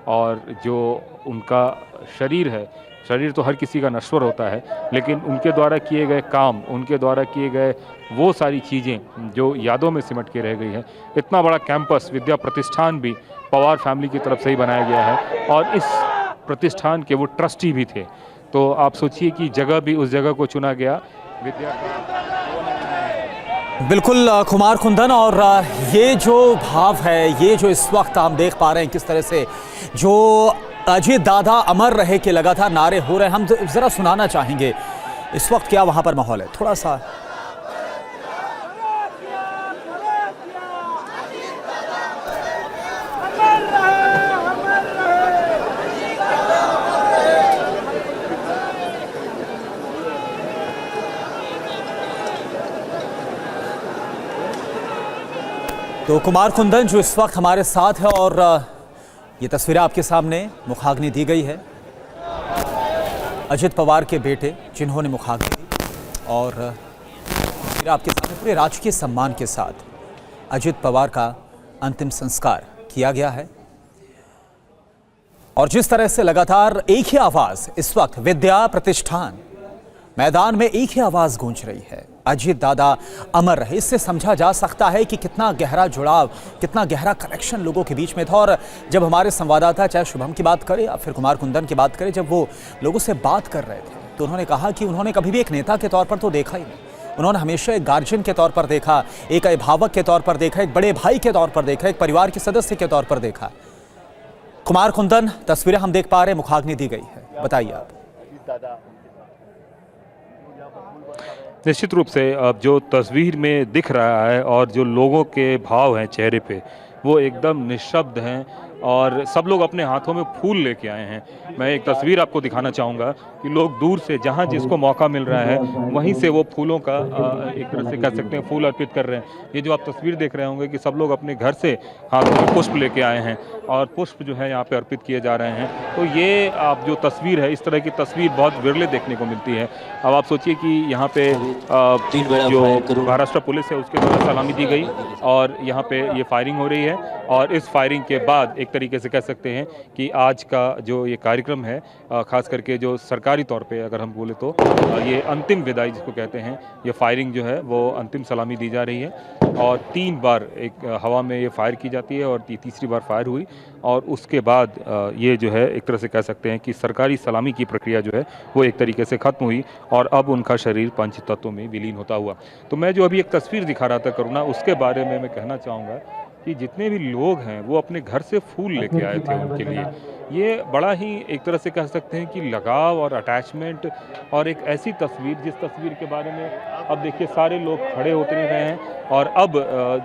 और जो उनका शरीर है, शरीर तो हर किसी का नश्वर होता है, लेकिन उनके द्वारा किए गए काम, उनके द्वारा किए गए वो सारी चीज़ें जो यादों में सिमट के रह गई हैं। इतना बड़ा कैंपस विद्या प्रतिष्ठान भी पवार फैमिली की तरफ से ही बनाया गया है और इस प्रतिष्ठान के वो ट्रस्टी भी थे। तो आप सोचिए कि जगह भी उस जगह को चुना गया विद्या का। बिल्कुल कुमार कुंदन, और ये जो भाव है, ये जो इस वक्त हम देख पा रहे हैं किस तरह से जो अजीत दादा अमर रहे के लगातार नारे हो रहे हैं, हम ज़रा सुनाना चाहेंगे इस वक्त क्या वहाँ पर माहौल है थोड़ा सा। तो कुमार कुंदन जो इस वक्त हमारे साथ है, और ये तस्वीरें आपके सामने मुखाग्नि दी गई है अजित पवार के बेटे जिन्होंने मुखाग्नि दी, और तस्वीरें आपके सामने पूरे राजकीय सम्मान के साथ अजित पवार का अंतिम संस्कार किया गया है। और जिस तरह से लगातार एक ही आवाज़ इस वक्त विद्या प्रतिष्ठान मैदान में एक ही आवाज़ गूंज रही है, अजीत दादा अमर रहे, इससे समझा जा सकता है कि कितना गहरा जुड़ाव, कितना गहरा कनेक्शन लोगों के बीच में था। और जब हमारे संवाददाता चाहे शुभम की बात करें या फिर कुमार कुंदन की बात करें, जब वो लोगों से बात कर रहे थे तो उन्होंने कहा कि उन्होंने कभी भी एक नेता के तौर पर तो देखा ही नहीं, उन्होंने हमेशा एक गार्जियन के तौर पर देखा, एक अभिभावक के तौर पर देखा, एक बड़े भाई के तौर पर देखा, एक परिवार के सदस्य के तौर पर देखा। कुमार कुंदन, तस्वीरें हम देख पा रहे हैं, मुखाग्नि दी गई है, बताइए आप। निश्चित रूप से अब जो तस्वीर में दिख रहा है और जो लोगों के भाव हैं चेहरे पे, वो एकदम निःशब्द हैं और सब लोग अपने हाथों में फूल लेके आए हैं। मैं एक तस्वीर आपको दिखाना चाहूँगा कि लोग दूर से जहाँ जिसको मौका मिल रहा है वहीं से वो फूलों का एक तरह से कह सकते हैं फूल अर्पित कर रहे हैं। ये जो आप तस्वीर देख रहे होंगे कि सब लोग अपने घर से हाथों में पुष्प लेके आए हैं और पुष्प जो है यहाँ पे अर्पित किए जा रहे हैं। तो ये आप जो तस्वीर है, इस तरह की तस्वीर बहुत विरले देखने को मिलती है। अब आप सोचिए कि यहाँ पे जो महाराष्ट्र पुलिस है उसके द्वारा सलामी दी गई और यहाँ पे ये फायरिंग हो रही है और इस फायरिंग के बाद एक तरीके से कह सकते हैं कि आज का जो ये कार्यक्रम है, खास करके जो सरकारी तौर पे अगर हम बोले तो ये अंतिम विदाई जिसको कहते हैं, ये फायरिंग जो है वो अंतिम सलामी दी जा रही है और 3 बार एक हवा में ये फायर की जाती है और तीसरी बार फायर हुई और उसके बाद ये जो है एक तरह से कह सकते हैं कि सरकारी सलामी की प्रक्रिया जो है वो एक तरीके से ख़त्म हुई और अब उनका शरीर पंच तत्वों में विलीन होता हुआ। तो मैं जो अभी एक तस्वीर दिखा रहा था करुणा, उसके बारे में मैं कहना चाहूँगा कि जितने भी लोग हैं वो अपने घर से फूल लेके आए थे उनके लिए। ये बड़ा ही एक तरह से कह सकते हैं कि लगाव और अटैचमेंट और एक ऐसी तस्वीर जिस तस्वीर के बारे में अब देखिए सारे लोग खड़े होते रहे हैं और अब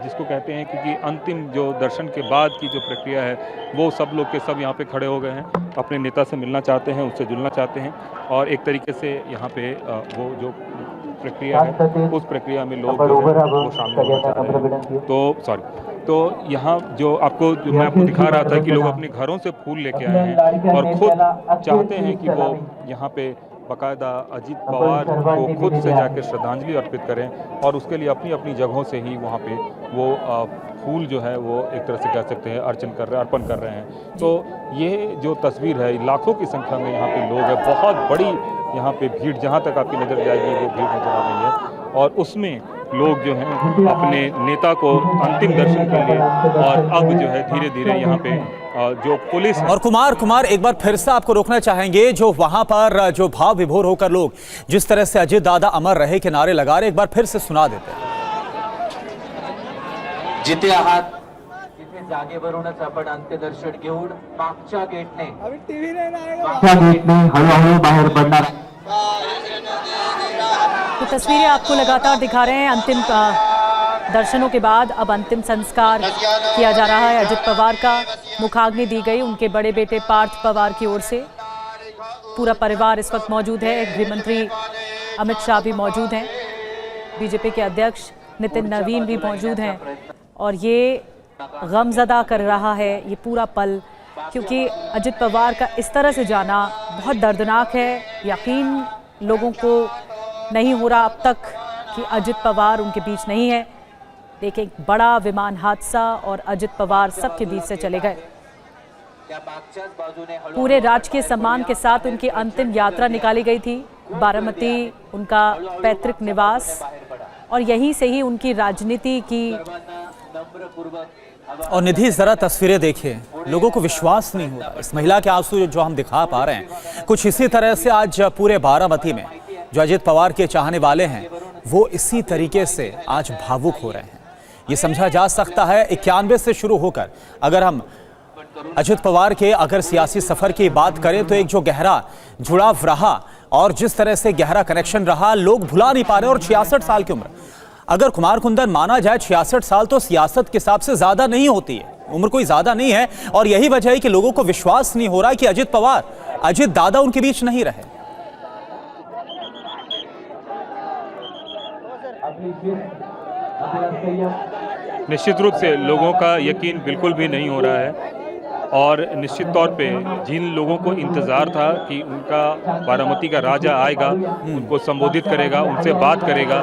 जिसको कहते हैं कि अंतिम जो दर्शन के बाद की जो प्रक्रिया है वो सब लोग के सब यहाँ पे खड़े हो गए हैं, अपने नेता से मिलना चाहते हैं, उससे जुड़ना चाहते हैं और एक तरीके से यहाँ पे वो जो प्रक्रिया है उस प्रक्रिया में लोग वो शामिल होना चाह रहे हैं। तो यहाँ जो आपको मैं आपको दिखा रहा था कि लोग अपने घरों से फूल लेके आए हैं और खुद चाहते हैं कि वो यहाँ पे बाकायदा अजीत पवार को खुद से जाकर श्रद्धांजलि अर्पित करें और उसके लिए अपनी अपनी जगहों से ही वहाँ पे वो फूल जो है वो एक तरह से कह सकते हैं अर्पण कर रहे हैं। तो ये जो तस्वीर है, लाखों की संख्या में यहाँ पे लोग हैं, बहुत बड़ी यहाँ पे भीड़, जहाँ तक आपकी नज़र जाएगी वो भीड़ नजर आ रही है और उसमें लोग जो हैं अपने नेता को अंतिम दर्शन के लिए और अब जो है धीरे धीरे यहाँ पे जो पुलिस और कुमार एक बार फिर से आपको रोकना चाहेंगे, जो वहां पर जो भाव विभोर होकर लोग जिस तरह से अजित दादा अमर रहे के नारे लगा रहे, एक बार फिर से सुना देते हैं। जिथे आहात तिथे जागेवरूनच आपण अंत्यदर्शन घेऊन मागच्या गेटने हळूहळू बाहेर पडणार। तो तस्वीरें आपको लगातार दिखा रहे हैं। अंतिम दर्शनों के बाद अब अंतिम संस्कार किया जा रहा है अजित पवार का। मुखाग्नि दी गई उनके बड़े बेटे पार्थ पवार की ओर से। पूरा परिवार इस वक्त मौजूद है, गृह मंत्री अमित शाह भी मौजूद हैं, बीजेपी के अध्यक्ष नितिन नवीन भी मौजूद हैं और ये गमज़दा कर रहा है ये पूरा पल, क्योंकि अजित पवार का इस तरह से जाना बहुत दर्दनाक है। यकीन लोगों को नहीं हो रहा अब तक कि अजित पवार उनके बीच नहीं है। देखिए, एक बड़ा विमान हादसा और अजित पवार सबके बीच से चले गए। त्या मागच्याच बाजूने हळू पूरे राजकीय सम्मान के साथ उनकी अंतिम यात्रा निकाली गई थी। बारामती उनका पैतृक निवास और यहीं से ही उनकी राजनीति की। नम्रपूर्वक और निधि, जरा तस्वीरें देखिए, लोगों को विश्वास नहीं हो रहा। इस महिला के आंसू जो हम दिखा पा रहे हैं, कुछ इसी तरह से आज पूरे बारामती में जो अजित पवार के चाहने वाले हैं वो इसी तरीके से आज भावुक हो रहे हैं। ये समझा जा सकता है 91 से शुरू होकर अगर हम अजित पवार के अगर सियासी सफर की बात करें तो एक जो गहरा जुड़ाव रहा और जिस तरह से गहरा कनेक्शन रहा, लोग भुला नहीं पा रहे। और 66 साल की उम्र, अगर कुमार कुंदन माना जाए 66 साल तो सियासत के हिसाब से ज्यादा नहीं होती है, उम्र कोई ज्यादा नहीं है। और यही वजह है कि लोगों को विश्वास नहीं हो रहा कि अजित पवार, अजित दादा उनके बीच नहीं रहे। निश्चित रूप से लोगों का यकीन बिल्कुल भी नहीं हो रहा है और निश्चित तौर पे जिन लोगों को इंतज़ार था कि उनका बारामती का राजा आएगा, उनको संबोधित करेगा, उनसे बात करेगा,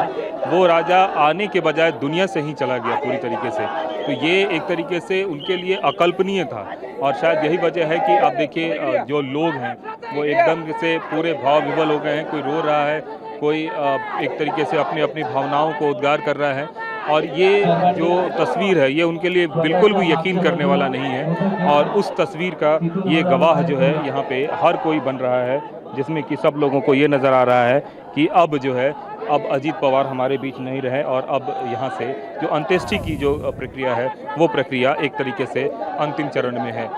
वो राजा आने के बजाय दुनिया से ही चला गया पूरी तरीके से। तो ये एक तरीके से उनके लिए अकल्पनीय था और शायद यही वजह है कि आप देखिए जो लोग हैं वो एकदम से पूरे भाव विवल हो गए हैं। कोई रो रहा है, कोई एक तरीके से अपनी अपनी भावनाओं को उद्गार कर रहा है और ये जो तस्वीर है ये उनके लिए बिल्कुल भी यकीन करने वाला नहीं है। और उस तस्वीर का ये गवाह जो है यहाँ पे हर कोई बन रहा है, जिसमें कि सब लोगों को ये नज़र आ रहा है कि अब जो है अब अजीत पवार हमारे बीच नहीं रहे और अब यहाँ से जो अंत्येष्टि की जो प्रक्रिया है वो प्रक्रिया एक तरीके से अंतिम चरण में है।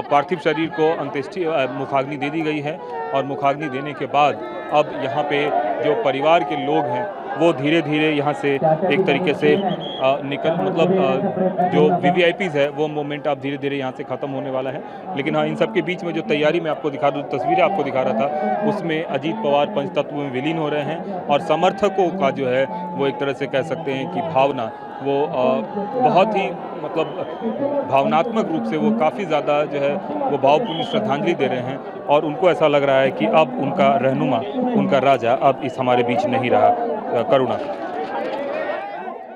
पार्थिव शरीर को अंत्येष्टि मुखाग्नि दे दी गई है और मुखाग्नि देने के बाद अब यहाँ पे जो परिवार के लोग हैं वो धीरे धीरे यहाँ से एक तरीके से जो VVIPs है वो मोमेंट अब धीरे धीरे यहाँ से ख़त्म होने वाला है। लेकिन हाँ, इन सब के बीच में जो तैयारी मैं आपको दिखा दूँ, तस्वीरें आपको दिखा रहा था, उसमें अजीत पवार पंचतत्व में विलीन हो रहे हैं और समर्थकों का जो है वो एक तरह से कह सकते हैं कि भावना वो बहुत ही भावनात्मक रूप से वो काफ़ी ज़्यादा जो है वो भावपूर्ण श्रद्धांजलि दे रहे हैं और उनको ऐसा लग रहा है कि अब उनका रहनुमा, उनका राजा अब इस हमारे बीच नहीं रहा। करुणा,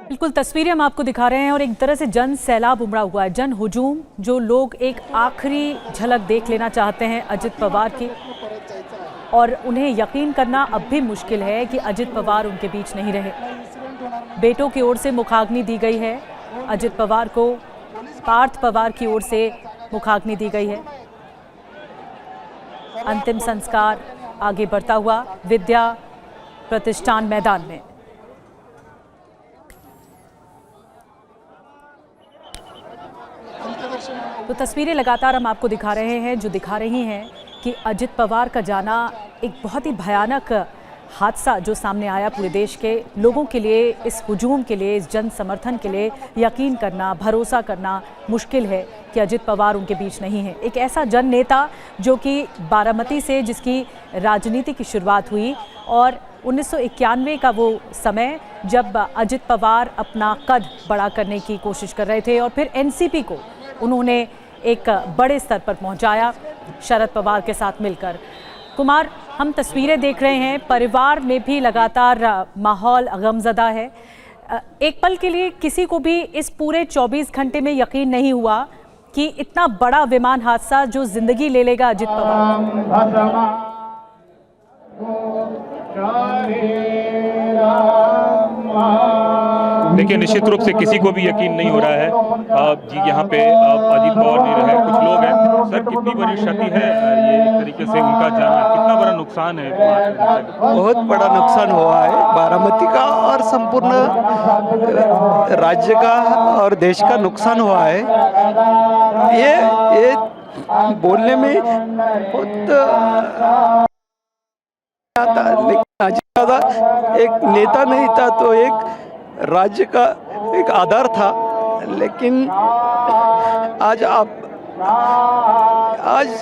बिल्कुल तस्वीरें हम आपको दिखा रहे हैं और एक तरह से जन सैलाब उमड़ा हुआ है, जन हुजूम, जो लोग एक आखिरी झलक देख लेना चाहते हैं अजित पवार की और उन्हें यकीन करना अब भी मुश्किल है कि अजित पवार उनके बीच नहीं रहे। बेटों की ओर से मुखाग्नि दी गई है, अजित पवार को पार्थ पवार की ओर से मुखाग्नि दी गई है। अंतिम संस्कार आगे बढ़ता हुआ विद्या प्रतिष्ठान मैदान में। तो तस्वीरें लगातार हम आपको दिखा रहे हैं जो दिखा रही हैं कि अजित पवार का जाना एक बहुत ही भयानक हादसा जो सामने आया पूरे देश के लोगों के लिए। इस हुजूम के लिए, इस जन समर्थन के लिए यकीन करना, भरोसा करना मुश्किल है कि अजित पवार उनके बीच नहीं है। एक ऐसा जन नेता जो कि बारामती से जिसकी राजनीति की शुरुआत हुई और 1991 का वो समय जब अजित पवार अपना कद बड़ा करने की कोशिश कर रहे थे और फिर एनसीपी को उन्होंने एक बड़े स्तर पर पहुंचाया शरद पवार के साथ मिलकर। कुमार, हम तस्वीरें देख रहे हैं, परिवार में भी लगातार माहौल गमज़दा है। एक पल के लिए किसी को भी इस पूरे 24 घंटे में यकीन नहीं हुआ कि इतना बड़ा विमान हादसा जो जिंदगी ले लेगा अजित पवार। देखिए, निश्चित रूप से किसी को भी यकीन नहीं हो रहा है जी यहाँ पे अजित पवार नहीं रहे। कुछ लोग हैं, सर कितनी बड़ी क्षति है ये एक तरीके से उनका जाना, कितना बड़ा नुकसान है? बहुत बड़ा नुकसान हुआ है बारामती का और संपूर्ण राज्य का और देश का नुकसान हुआ है। ये बोलने में बहुत आता, लेकिन अजित दादा एक नेता नहीं था तो एक राज्य का एक आधार था। लेकिन आज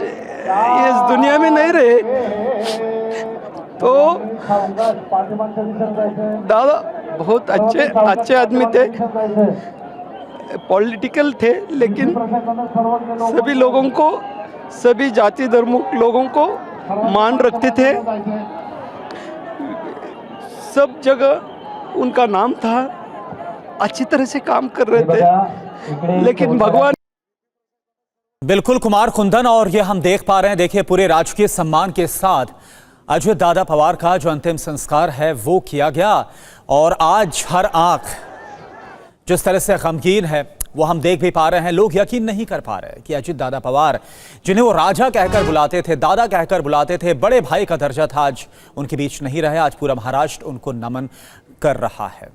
ये इस दुनिया में नहीं रहे तो दादा बहुत अच्छे आदमी थे, पॉलिटिकल थे, लेकिन सभी लोगों को, सभी जाति धर्म लोगों को मान रखते थे। सब जगह उनका नाम था, अच्छी तरह से काम कर रहे थे। लेकिन भगवान बिल्कुल कुमार कुंदन, और ये हम देख पा रहे हैं, देखिए पूरे राजकीय सम्मान के साथ अजित दादा पवार का जो अंतिम संस्कार है वो किया गया। और आज हर आंख जिस तरह से गमगीन है वो हम देख भी पा रहे हैं। लोग यकीन नहीं कर पा रहे कि अजित दादा पवार, जिन्हें वो राजा कहकर बुलाते थे, दादा कहकर बुलाते थे, बड़े भाई का दर्जा था, आज उनके बीच नहीं रहे। आज पूरा महाराष्ट्र उनको नमन कर रहा है।